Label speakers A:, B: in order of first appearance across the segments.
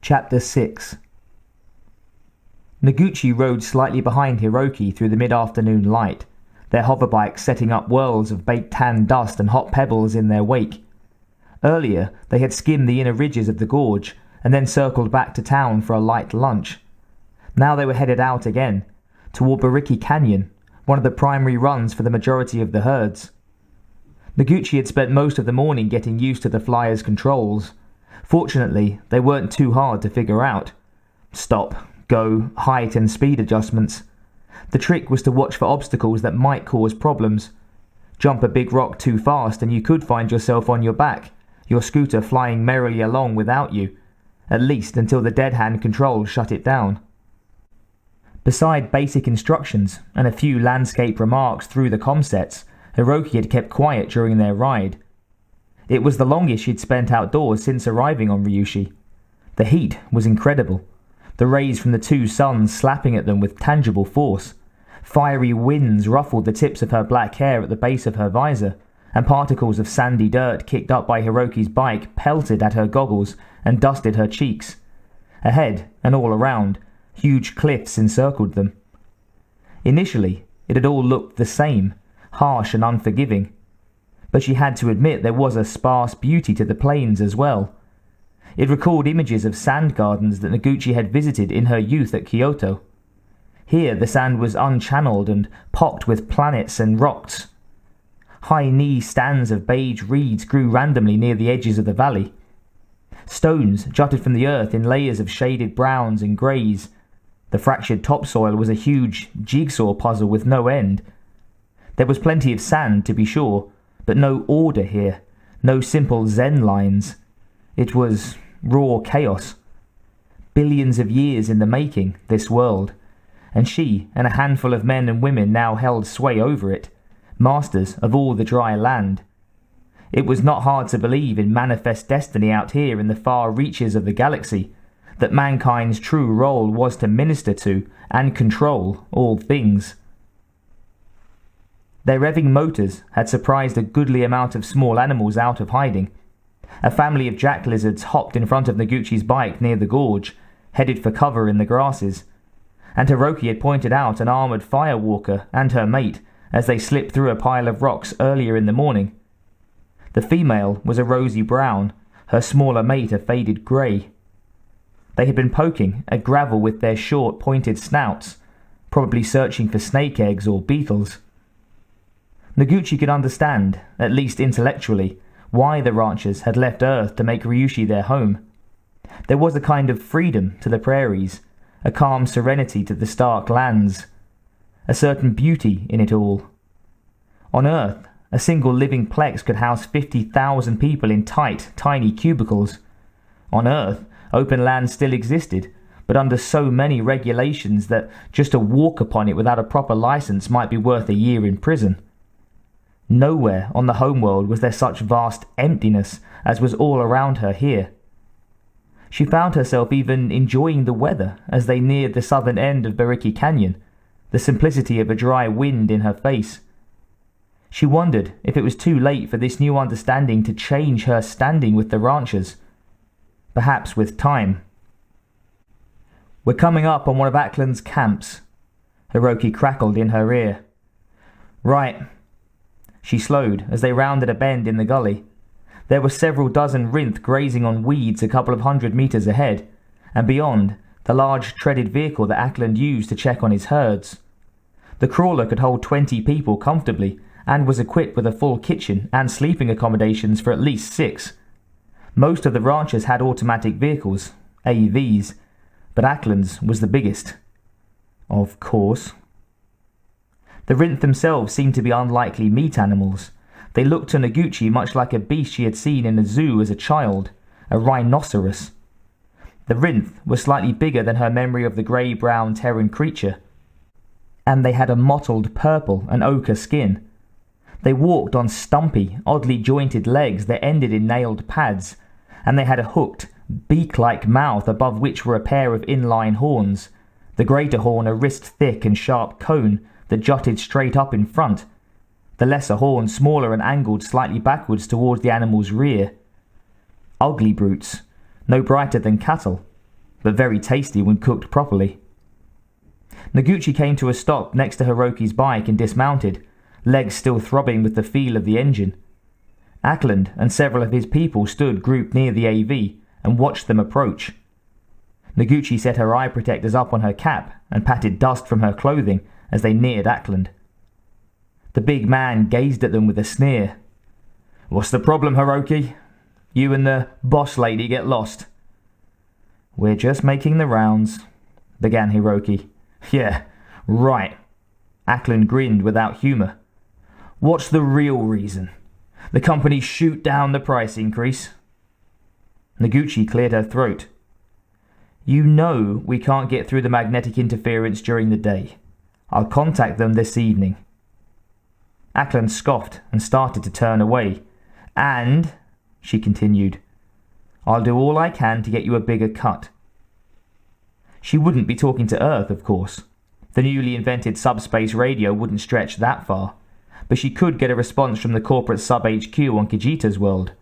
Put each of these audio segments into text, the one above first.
A: Chapter 6. Noguchi rode slightly behind Hiroki through the mid-afternoon light, their hoverbikes setting up whirls of baked tan dust and hot pebbles in their wake. Earlier, they had skimmed the inner ridges of the gorge and then circled back to town for a light lunch. Now they were headed out again, toward Bariki Canyon, one of the primary runs for the majority of the herds. Noguchi had spent most of the morning getting used to the flyers' controls. Fortunately, they weren't too hard to figure out. Stop, go, height and speed adjustments. The trick was to watch for obstacles that might cause problems. Jump a big rock too fast and you could find yourself on your back, your scooter flying merrily along without you, at least until the dead hand control shut it down. Beside basic instructions and a few landscape remarks through the comsets, Hiroki had kept quiet during their ride. It was the longest she'd spent outdoors since arriving on Ryushi. The heat was incredible, the rays from the two suns slapping at them with tangible force. Fiery winds ruffled the tips of her black hair at the base of her visor, and particles of sandy dirt kicked up by Hiroki's bike pelted at her goggles and dusted her cheeks. Ahead and all around, huge cliffs encircled them. Initially, it had all looked the same, harsh and unforgiving. But she had to admit there was a sparse beauty to the plains as well. It recalled images of sand gardens that Noguchi had visited in her youth at Kyoto. Here the sand was unchanneled and pocked with planets and rocks. High-knee stands of beige reeds grew randomly near the edges of the valley. Stones jutted from the earth in layers of shaded browns and greys. The fractured topsoil was a huge jigsaw puzzle with no end. There was plenty of sand, to be sure, but no order here, no simple Zen lines. It was raw chaos. Billions of years in the making, this world, and she and a handful of men and women now held sway over it, masters of all the dry land. It was not hard to believe in manifest destiny out here in the far reaches of the galaxy, that mankind's true role was to minister to and control all things. Their revving motors had surprised a goodly amount of small animals out of hiding. A family of jack lizards hopped in front of Noguchi's bike near the gorge, headed for cover in the grasses, and Hiroki had pointed out an armoured firewalker and her mate as they slipped through a pile of rocks earlier in the morning. The female was a rosy brown, her smaller mate a faded grey. They had been poking at gravel with their short, pointed snouts, probably searching for snake eggs or beetles. Noguchi could understand, at least intellectually, why the ranchers had left Earth to make Ryushi their home. There was a kind of freedom to the prairies, a calm serenity to the stark lands, a certain beauty in it all. On Earth, a single living plex could house 50,000 people in tight, tiny cubicles. On Earth, open land still existed, but under so many regulations that just to walk upon it without a proper license might be worth a year in prison. Nowhere on the homeworld was there such vast emptiness as was all around her here. She found herself even enjoying the weather as they neared the southern end of Bariki Canyon, the simplicity of a dry wind in her face. She wondered if it was too late for this new understanding to change her standing with the ranchers. Perhaps with time. "We're coming up on one of Ackland's camps," Hiroki crackled in her ear. "Right." She slowed as they rounded a bend in the gully. There were several dozen rinth grazing on weeds a couple of 100 meters ahead, and beyond, the large treaded vehicle that Ackland used to check on his herds. The crawler could hold 20 people comfortably, and was equipped with a full kitchen and sleeping accommodations for at least 6. Most of the ranchers had automatic vehicles, AVs, but Ackland's was the biggest. Of course. The rinth themselves seemed to be unlikely meat animals. They looked to Noguchi much like a beast she had seen in a zoo as a child, a rhinoceros. The rinth was slightly bigger than her memory of the grey-brown Terran creature, and they had a mottled purple and ochre skin. They walked on stumpy, oddly jointed legs that ended in nailed pads, and they had a hooked, beak-like mouth above which were a pair of inline horns, the greater horn a wrist-thick and sharp cone that jutted straight up in front, the lesser horn smaller and angled slightly backwards towards the animal's rear. Ugly brutes, no brighter than cattle, but very tasty when cooked properly. Noguchi came to a stop next to Hiroki's bike and dismounted, legs still throbbing with the feel of the engine. Ackland and several of his people stood grouped near the AV and watched them approach. Noguchi set her eye protectors up on her cap and patted dust from her clothing as they neared Ackland. The big man gazed at them with a sneer. "What's the problem, Hiroki? You and the boss lady get lost." "We're just making the rounds," began Hiroki. "Yeah, right." Ackland grinned without humour. "What's the real reason? The company shoot down the price increase?" Noguchi cleared her throat. "You know we can't get through the magnetic interference during the day. I'll contact them this evening." Ackland scoffed and started to turn away. "And," she continued, "I'll do all I can to get you a bigger cut." She wouldn't be talking to Earth, of course. The newly invented subspace radio wouldn't stretch that far, but she could get a response from the corporate sub-HQ on Kijita's world.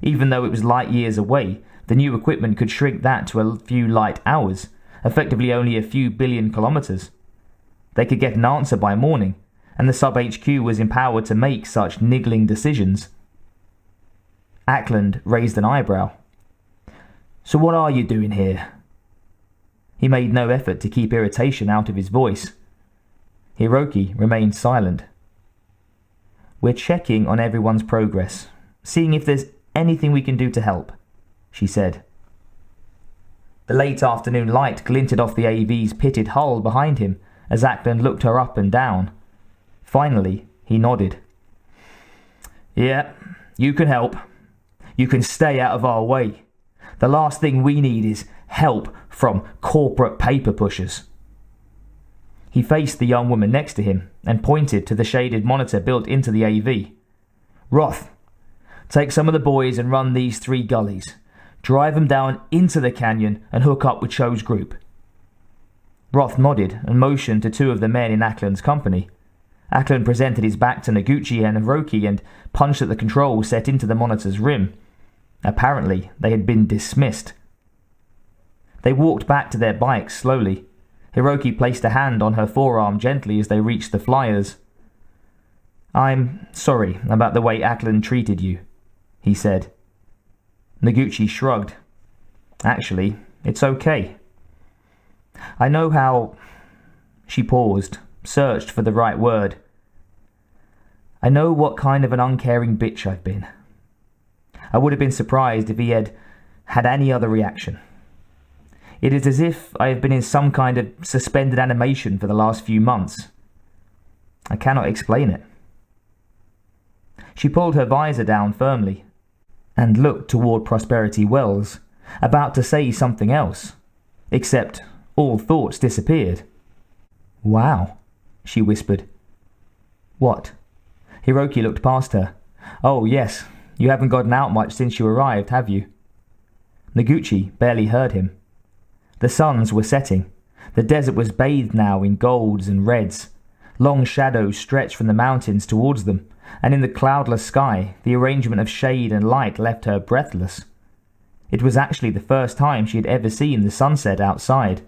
A: Even though it was light years away, the new equipment could shrink that to a few light hours, effectively only a few billion kilometers. They could get an answer by morning, and the sub-HQ was empowered to make such niggling decisions. Ackland raised an eyebrow. "So what are you doing here?" He made no effort to keep irritation out of his voice. Hiroki remained silent. "We're checking on everyone's progress, seeing if there's anything we can do to help," she said. The late afternoon light glinted off the AV's pitted hull behind him as Ackland looked her up and down. Finally, he nodded. "Yeah, you can help. You can stay out of our way. The last thing we need is help from corporate paper pushers." He faced the young woman next to him and pointed to the shaded monitor built into the AV. "Roth, take some of the boys and run these 3 gullies. Drive them down into the canyon and hook up with Cho's group." Roth nodded and motioned to 2 of the men in Ackland's company. Ackland presented his back to Noguchi and Hiroki and punched at the controls set into the monitor's rim. Apparently, they had been dismissed. They walked back to their bikes slowly. Hiroki placed a hand on her forearm gently as they reached the flyers. "I'm sorry about the way Ackland treated you," he said. Noguchi shrugged. "Actually, it's okay. I know how—" She paused, searched for the right word. "I know what kind of an uncaring bitch I've been. I would have been surprised if he had had any other reaction. It is as if I have been in some kind of suspended animation for the last few months. I cannot explain it." She pulled her visor down firmly and looked toward Prosperity Wells, about to say something else, except all thoughts disappeared. "Wow," she whispered. "What?" Hiroki looked past her. "Oh, yes, you haven't gotten out much since you arrived, have you?" Noguchi barely heard him. The suns were setting. The desert was bathed now in golds and reds. Long shadows stretched from the mountains towards them, and in the cloudless sky, the arrangement of shade and light left her breathless. It was actually the first time she had ever seen the sunset outside.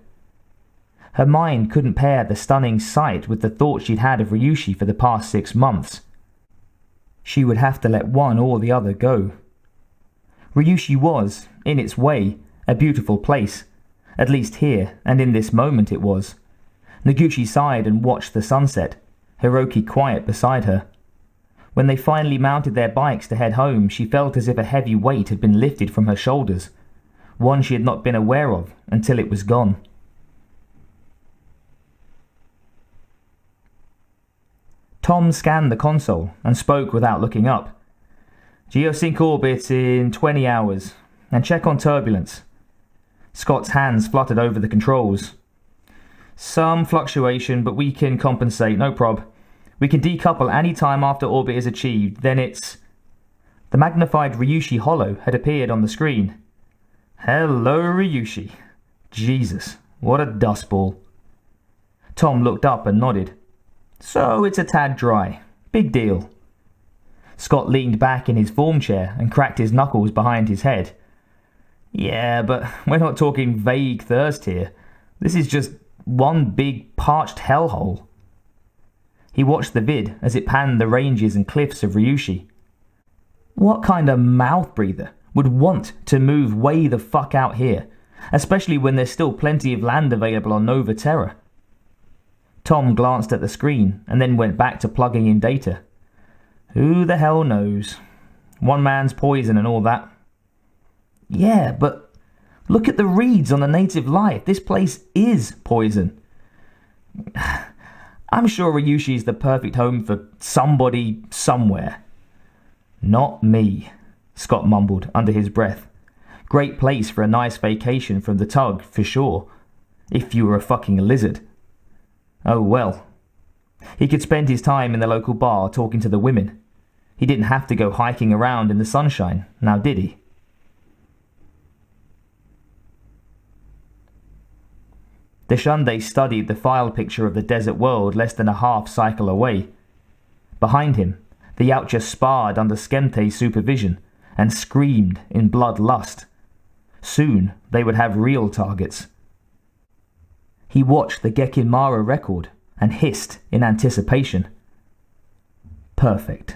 A: Her mind couldn't pair the stunning sight with the thought she'd had of Ryushi for the past 6 months. She would have to let one or the other go. Ryushi was, in its way, a beautiful place. At least here, and in this moment it was. Noguchi sighed and watched the sunset, Hiroki quiet beside her. When they finally mounted their bikes to head home, she felt as if a heavy weight had been lifted from her shoulders, one she had not been aware of until it was gone. Tom scanned the console and spoke without looking up. "Geosync orbit in 20 hours, and check on turbulence." Scott's hands fluttered over the controls. "Some fluctuation, but we can compensate, no prob. We can decouple any time after orbit is achieved, then it's—" The magnified Ryushi holo had appeared on the screen. "Hello, Ryushi. Jesus, what a dustball." Tom looked up and nodded. "So it's a tad dry. Big deal." Scott leaned back in his form chair and cracked his knuckles behind his head. Yeah, but we're not talking vague thirst here. This is just one big parched hellhole. He watched the vid as it panned the ranges and cliffs of Ryushi. What kind of mouth breather would want to move way the fuck out here, especially when there's still plenty of land available on Nova Terra? Tom glanced at the screen and then went back to plugging in data. Who the hell knows? One man's poison and all that. Yeah, but look at the reads on the native life. This place is poison. I'm sure Ryushi is the perfect home for somebody somewhere. Not me, Scott mumbled under his breath. Great place for a nice vacation from the tug, for sure. If you were a fucking lizard. Oh well. He could spend his time in the local bar talking to the women. He didn't have to go hiking around in the sunshine, now did he? Deshunde studied the file picture of the desert world less than a half cycle away. Behind him, the Yautja sparred under Skemte's supervision and screamed in bloodlust. Soon they would have real targets. He watched the Gekin Mara record and hissed in anticipation. Perfect.